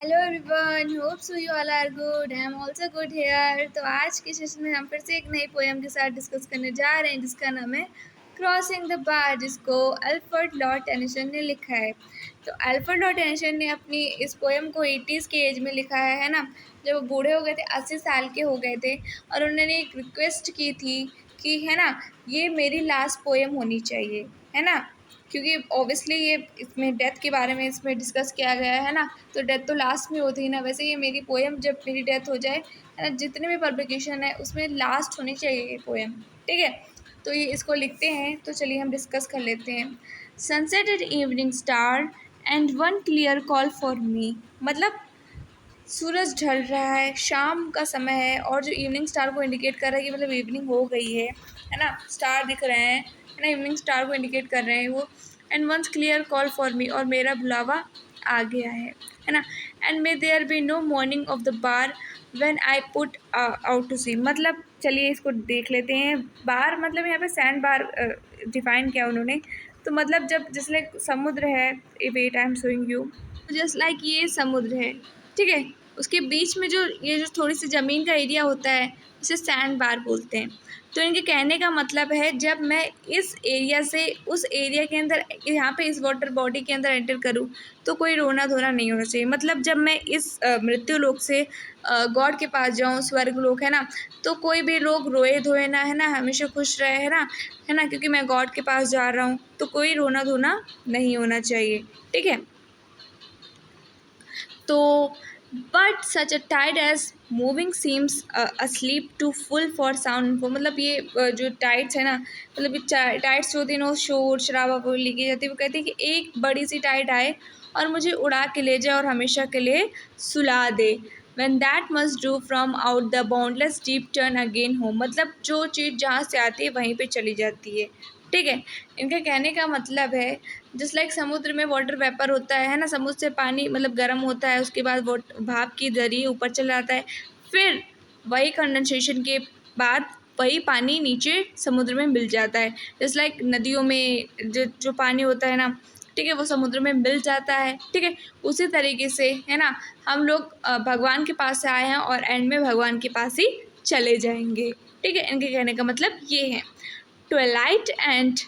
Hello everyone, hope so you all are good. I am also good here. तो आज के session में हम फिर से एक नई पोएम के साथ डिस्कस करने जा रहे हैं जिसका नाम है क्रॉसिंग द बार, जिसको अल्फ्रेड लॉर्ड टेनिसन ने लिखा है। तो अल्फ्रेड लॉर्ड टेनिसन ने अपनी इस पोएम को 80s के एज में लिखा है ना, जब वो बूढ़े हो गए थे, 80 साल के हो गए थे, और उन्होंने एक रिक्वेस्ट की थी कि है ना, ये मेरी लास्ट पोएम होनी चाहिए, है ना, क्योंकि ऑब्वियसली ये इसमें डेथ के बारे में इसमें डिस्कस किया गया है ना, तो डेथ तो लास्ट में होती है ना। वैसे ये मेरी पोएम जब मेरी डेथ हो जाए, है ना, जितने भी पब्लिकेशन है उसमें लास्ट होनी चाहिए ये पोएम, ठीक है। तो ये इसको लिखते हैं, तो चलिए हम डिस्कस कर लेते हैं। Sunset at evening star and one clear call for me, मतलब सूरज ढल रहा है, शाम का समय है, और जो इवनिंग स्टार को इंडिकेट कर रहा है कि मतलब इवनिंग हो गई है ना, स्टार दिख रहे हैं, है ना, इवनिंग स्टार को इंडिकेट कर रहे हैं वो। And once clear call for me, और मेरा बुलावा आ गया है ना। And may there be no morning of the bar when I put out to sea, मतलब चलिए इसको देख लेते हैं। बार मतलब यहाँ पे सैंड बार डिफाइन किया उन्होंने, तो मतलब जब जैसे समुद्र है, wait I am showing you, just like ये समुद्र है, ठीक है, उसके बीच में जो ये जो थोड़ी सी ज़मीन का एरिया होता है उसे सैंड बार बोलते हैं। तो इनके कहने का मतलब है, जब मैं इस एरिया से उस एरिया के अंदर यहाँ पे इस वाटर बॉडी के अंदर एंटर करूँ तो कोई रोना धोना नहीं होना चाहिए। मतलब जब मैं इस मृत्यु लोक से गॉड के पास जाऊँ, स्वर्ग लोक, है ना, तो कोई भी लोग रोए धोए ना, है ना, हमेशा खुश रहे, है ना, क्योंकि मैं गॉड के पास जा रहा हूँ, तो कोई रोना धोना नहीं होना चाहिए, ठीक है। तो but such a tide as moving seems asleep too full for sound info, मतलब ये जो टाइड्स है ना, मतलब ये टाइड्स जो होती है ना, शोर शराबा को लेके जाती है। वो कहती है कि एक बड़ी सी टाइड आए और मुझे उड़ा के ले जाए और हमेशा के लिए सुला दे। when that must do from out the boundless deep turn again home, मतलब जो चीज़ जहाँ से आती है वहीं पे चली जाती है, ठीक है। इनका कहने का मतलब है, जस्ट लाइक समुद्र में वाटर वेपर होता है ना, समुद्र से पानी मतलब गर्म होता है, उसके बाद वो भाप की जरिए ऊपर चला जाता है, फिर वही कंडेंसेशन के बाद वही पानी नीचे समुद्र में मिल जाता है। जस्ट लाइक नदियों में जो पानी होता है ना, ठीक है, वो समुद्र में मिल जाता है, ठीक है। उसी तरीके से, है ना, हम लोग भगवान के पास से आए हैं और एंड में भगवान के पास ही चले जाएंगे, ठीक है। इनके कहने का मतलब ये है। Twilight and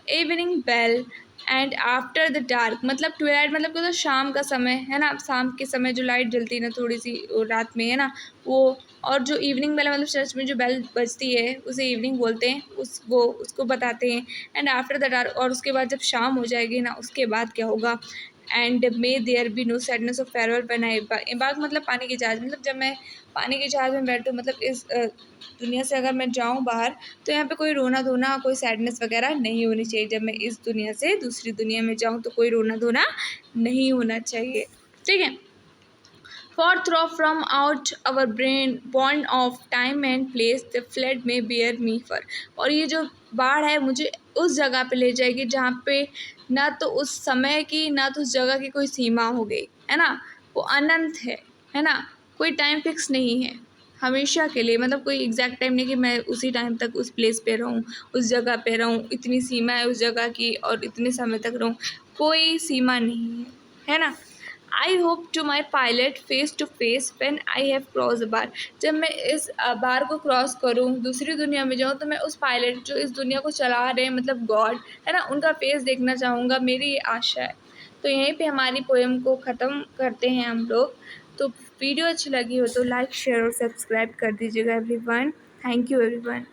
evening bell and after the dark, मतलब ट्वेलाइट मतलब क्या होता है, शाम का समय, है ना, शाम के समय जो लाइट जलती है ना थोड़ी सी रात में, है ना, वो। और जो इवनिंग बेल मतलब चर्च में जो बेल बजती है उसे इवनिंग बोलते हैं, उसको बताते हैं। एंड आफ्टर द डार्क, और उसके बाद जब शाम हो जाएगी ना, उसके बाद क्या होगा। And may there be no sadness of farewell when I embark, मतलब पानी के जहाज, मतलब जब मैं पानी के जहाज में बैठूँ, मतलब इस दुनिया से अगर मैं जाऊँ बाहर, तो यहाँ पे कोई रोना धोना, कोई सैडनेस वगैरह नहीं होनी चाहिए। जब मैं इस दुनिया से दूसरी दुनिया में जाऊँ तो कोई रोना धोना नहीं होना चाहिए, ठीक है। For through from out our brain born of time and place the flood may bear me for, और ये जो बाढ़ है मुझे उस जगह पे ले जाएगी जहाँ पे ना तो उस समय की ना तो उस जगह की कोई सीमा हो गई, है ना, वो अनंत है ना, कोई टाइम फिक्स नहीं है, हमेशा के लिए, मतलब कोई एग्जैक्ट टाइम नहीं कि मैं उसी टाइम तक उस प्लेस पे रहूँ, उस जगह पे रहूँ, इतनी सीमा है उस जगह की और इतने समय तक रहूँ, कोई सीमा नहीं है ना। I hope to my pilot face to face when I have cross the bar, जब मैं इस बार को क्रॉस करूँ, दूसरी दुनिया में जाऊँ, तो मैं उस पायलट जो इस दुनिया को चला रहे हैं, मतलब गॉड, है ना, उनका फेस देखना चाहूँगा, मेरी ये आशा है। तो यहीं पे हमारी पोएम को ख़त्म करते हैं हम लोग। तो वीडियो अच्छी लगी हो तो लाइक शेयर और सब्सक्राइब कर दीजिएगा एवरीवन। Thank you everyone.